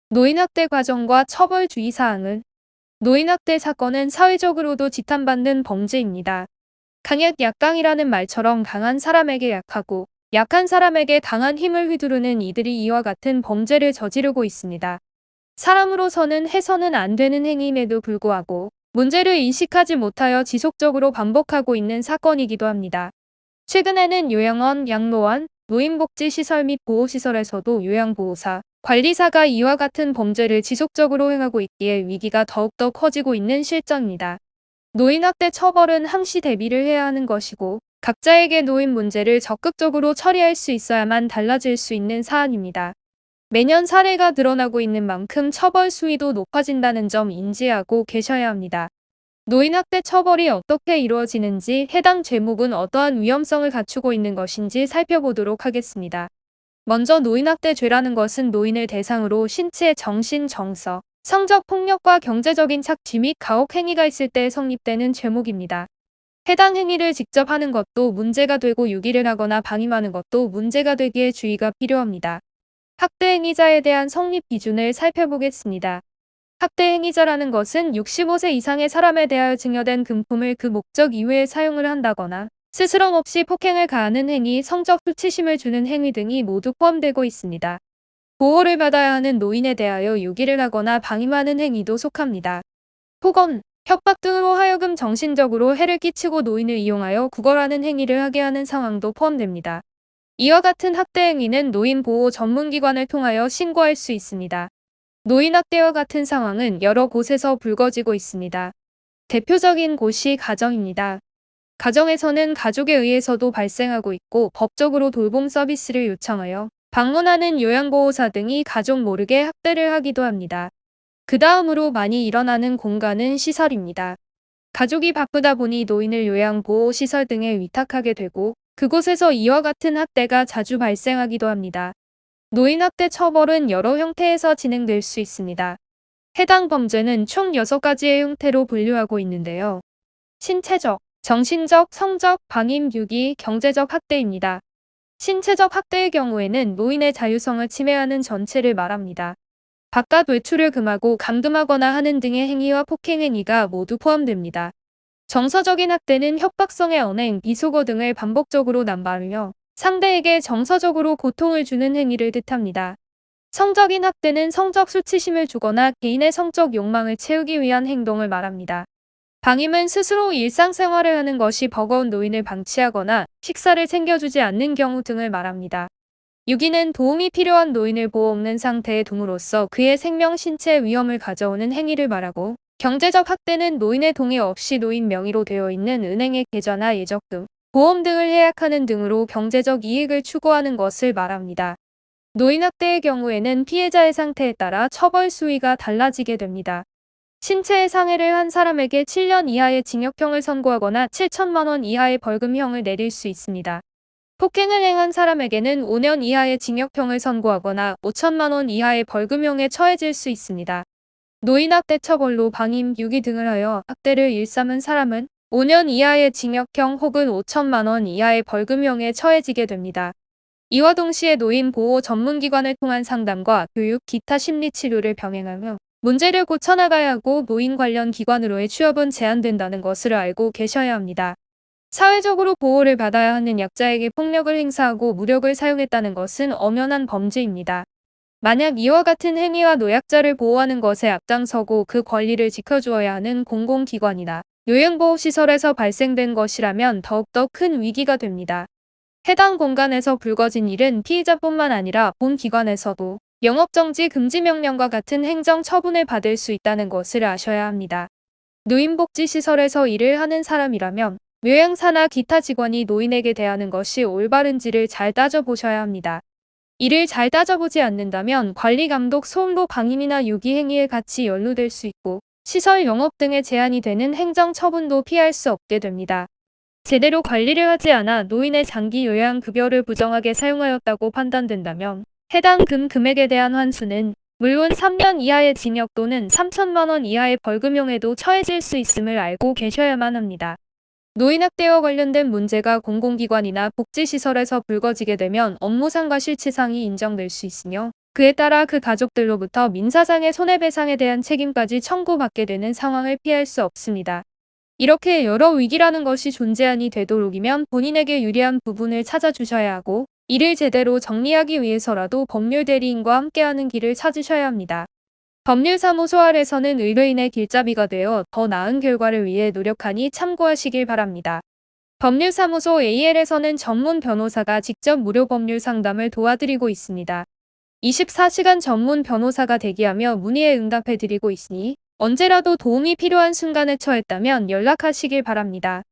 노인학대 과정과 처벌 주의사항은 노인학대 사건은 사회적으로도 지탄받는 범죄입니다. 강약 약강이라는 말처럼 강한 사람에게 약하고 약한 사람에게 강한 힘을 휘두르는 이들이 이와 같은 범죄를 저지르고 있습니다. 사람으로서는 해서는 안 되는 행위임에도 불구하고 문제를 인식하지 못하여 지속적으로 반복하고 있는 사건이기도 합니다. 최근에는 요양원, 양로원, 노인복지시설 및 보호시설에서도 요양보호사, 관리사가 이와 같은 범죄를 지속적으로 행하고 있기에 위기가 더욱더 커지고 있는 실정입니다. 노인학대 처벌은 항시 대비를 해야 하는 것이고 각자에게 노인 문제를 적극적으로 처리할 수 있어야만 달라질 수 있는 사안입니다. 매년 사례가 늘어나고 있는 만큼 처벌 수위도 높아진다는 점 인지하고 계셔야 합니다. 노인학대 처벌이 어떻게 이루어지는지, 해당 죄목은 어떠한 위험성을 갖추고 있는 것인지 살펴보도록 하겠습니다. 먼저 노인학대죄라는 것은 노인을 대상으로 신체, 정신, 정서, 성적 폭력과 경제적인 착취 및 가혹 행위가 있을 때 성립되는 죄목입니다. 해당 행위를 직접 하는 것도 문제가 되고 유기를 하거나 방임하는 것도 문제가 되기에 주의가 필요합니다. 학대 행위자에 대한 성립 기준을 살펴보겠습니다. 학대 행위자라는 것은 65세 이상의 사람에 대하여 증여된 금품을 그 목적 이외에 사용을 한다거나 스스럼 없이 폭행을 가하는 행위, 성적 수치심을 주는 행위 등이 모두 포함되고 있습니다. 보호를 받아야 하는 노인에 대하여 유기를 하거나 방임하는 행위도 속합니다. 폭언, 협박 등으로 하여금 정신적으로 해를 끼치고 노인을 이용하여 구걸하는 행위를 하게 하는 상황도 포함됩니다. 이와 같은 학대 행위는 노인보호 전문기관을 통하여 신고할 수 있습니다. 노인학대와 같은 상황은 여러 곳에서 불거지고 있습니다. 대표적인 곳이 가정입니다. 가정에서는 가족에 의해서도 발생하고 있고 법적으로 돌봄 서비스를 요청하여 방문하는 요양보호사 등이 가족 모르게 학대를 하기도 합니다. 그 다음으로 많이 일어나는 공간은 시설입니다. 가족이 바쁘다 보니 노인을 요양보호시설 등에 위탁하게 되고 그곳에서 이와 같은 학대가 자주 발생하기도 합니다. 노인학대 처벌은 여러 형태에서 진행될 수 있습니다. 해당 범죄는 총 6가지의 형태로 분류하고 있는데요. 신체적, 정신적, 성적, 방임, 유기, 경제적 학대입니다. 신체적 학대의 경우에는 노인의 자유성을 침해하는 전체를 말합니다. 바깥 외출을 금하고 감금하거나 하는 등의 행위와 폭행 행위가 모두 포함됩니다. 정서적인 학대는 협박성의 언행, 비속어 등을 반복적으로 남발하며 상대에게 정서적으로 고통을 주는 행위를 뜻합니다. 성적인 학대는 성적 수치심을 주거나 개인의 성적 욕망을 채우기 위한 행동을 말합니다. 방임은 스스로 일상생활을 하는 것이 버거운 노인을 방치하거나 식사를 챙겨주지 않는 경우 등을 말합니다. 유기는 도움이 필요한 노인을 보호 없는 상태에 둠으로써 그의 생명, 신체에 위험을 가져오는 행위를 말하고, 경제적 학대는 노인의 동의 없이 노인 명의로 되어 있는 은행의 계좌나 예적금, 보험 등을 해약하는 등으로 경제적 이익을 추구하는 것을 말합니다. 노인학대의 경우에는 피해자의 상태에 따라 처벌 수위가 달라지게 됩니다. 신체에 상해를 한 사람에게 7년 이하의 징역형을 선고하거나 7천만 원 이하의 벌금형을 내릴 수 있습니다. 폭행을 행한 사람에게는 5년 이하의 징역형을 선고하거나 5천만 원 이하의 벌금형에 처해질 수 있습니다. 노인학대 처벌로 방임, 유기 등을 하여 학대를 일삼은 사람은 5년 이하의 징역형 혹은 5천만 원 이하의 벌금형에 처해지게 됩니다. 이와 동시에 노인 보호 전문기관을 통한 상담과 교육, 기타 심리치료를 병행하며 문제를 고쳐나가야 하고 노인 관련 기관으로의 취업은 제한된다는 것을 알고 계셔야 합니다. 사회적으로 보호를 받아야 하는 약자에게 폭력을 행사하고 무력을 사용했다는 것은 엄연한 범죄입니다. 만약 이와 같은 행위와 노약자를 보호하는 것에 앞장서고 그 권리를 지켜주어야 하는 공공기관이나 요양보호시설에서 발생된 것이라면 더욱더 큰 위기가 됩니다. 해당 공간에서 불거진 일은 피의자뿐만 아니라 본 기관에서도 영업정지 금지 명령과 같은 행정 처분을 받을 수 있다는 것을 아셔야 합니다. 노인복지시설에서 일을 하는 사람이라면 요양사나 기타 직원이 노인에게 대하는 것이 올바른지를 잘 따져보셔야 합니다. 이를 잘 따져보지 않는다면 관리 감독 소음로 방임이나 유기 행위에 같이 연루될 수 있고 시설 영업 등에 제한이 되는 행정 처분도 피할 수 없게 됩니다. 제대로 관리를 하지 않아 노인의 장기 요양급여를 부정하게 사용하였다고 판단된다면 해당 금액에 대한 환수는 물론 3년 이하의 징역 또는 3천만 원 이하의 벌금형에도 처해질 수 있음을 알고 계셔야만 합니다. 노인학대와 관련된 문제가 공공기관이나 복지시설에서 불거지게 되면 업무상과 실치상이 인정될 수 있으며 그에 따라 그 가족들로부터 민사상의 손해배상에 대한 책임까지 청구받게 되는 상황을 피할 수 없습니다. 이렇게 여러 위기라는 것이 존재하니 되도록이면 본인에게 유리한 부분을 찾아주셔야 하고, 이를 제대로 정리하기 위해서라도 법률 대리인과 함께하는 길을 찾으셔야 합니다. 법률사무소 R에서는 의뢰인의 길잡이가 되어 더 나은 결과를 위해 노력하니 참고하시길 바랍니다. 법률사무소 AL에서는 전문 변호사가 직접 무료 법률 상담을 도와드리고 있습니다. 24시간 전문 변호사가 대기하며 문의에 응답해드리고 있으니 언제라도 도움이 필요한 순간에 처했다면 연락하시길 바랍니다.